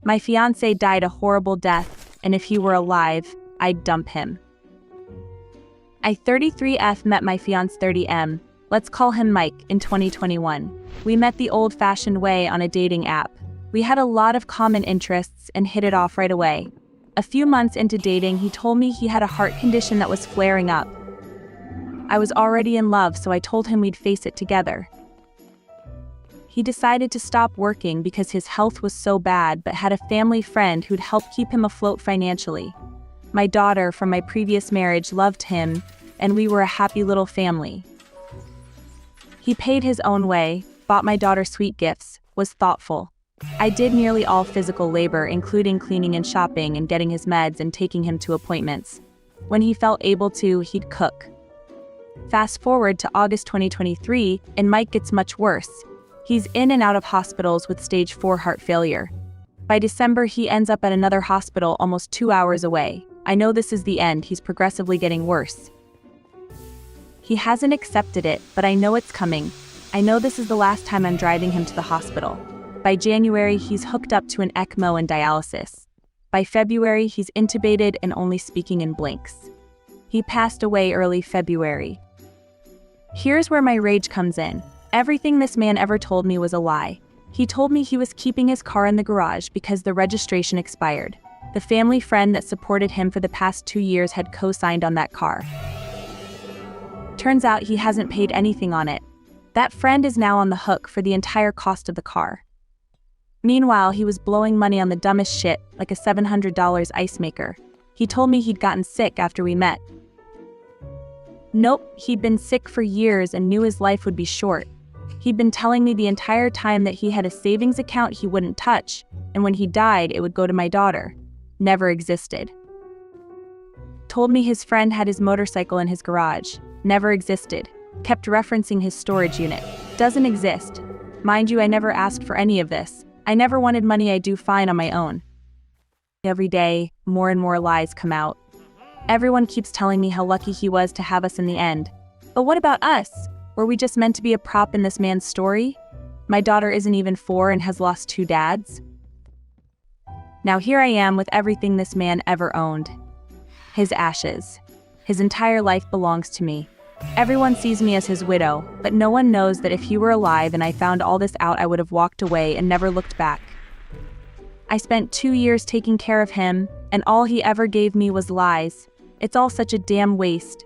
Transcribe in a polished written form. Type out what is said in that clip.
My fiancé died a horrible death, and if he were alive, I'd dump him. I 33F met my fiancé 30M, let's call him Mike, in 2021. We met the old-fashioned way on a dating app. We had a lot of common interests and hit it off right away. A few months into dating, he told me he had a heart condition that was flaring up. I was already in love, so I told him we'd face it together. He decided to stop working because his health was so bad, but had a family friend who'd help keep him afloat financially. My daughter from my previous marriage loved him, and we were a happy little family. He paid his own way, bought my daughter sweet gifts, was thoughtful. I did nearly all physical labor, including cleaning and shopping and getting his meds and taking him to appointments. When he felt able to, he'd cook. Fast forward to August 2023, and Mike gets much worse. He's in and out of hospitals with stage 4 heart failure. By December, he ends up at another hospital almost 2 hours away. I know this is the end, he's progressively getting worse. He hasn't accepted it, but I know it's coming. I know this is the last time I'm driving him to the hospital. By January, he's hooked up to an ECMO and dialysis. By February, he's intubated and only speaking in blinks. He passed away early February. Here's where my rage comes in. Everything this man ever told me was a lie. He told me he was keeping his car in the garage because the registration expired. The family friend that supported him for the past 2 years had co-signed on that car. Turns out he hasn't paid anything on it. That friend is now on the hook for the entire cost of the car. Meanwhile, he was blowing money on the dumbest shit, like a $700 ice maker. He told me he'd gotten sick after we met. Nope, he'd been sick for years and knew his life would be short. He'd been telling me the entire time that he had a savings account he wouldn't touch, and when he died, it would go to my daughter. Never existed. Told me his friend had his motorcycle in his garage. Never existed. Kept referencing his storage unit. Doesn't exist. Mind you, I never asked for any of this. I never wanted money, I do fine on my own. Every day, more and more lies come out. Everyone keeps telling me how lucky he was to have us in the end. But what about us? Were we just meant to be a prop in this man's story? My daughter isn't even 4 and has lost 2 dads. Now here I am with everything this man ever owned. His ashes. His entire life belongs to me. Everyone sees me as his widow, but no one knows that if he were alive and I found all this out, I would have walked away and never looked back. I spent 2 years taking care of him, and all he ever gave me was lies. It's all such a damn waste.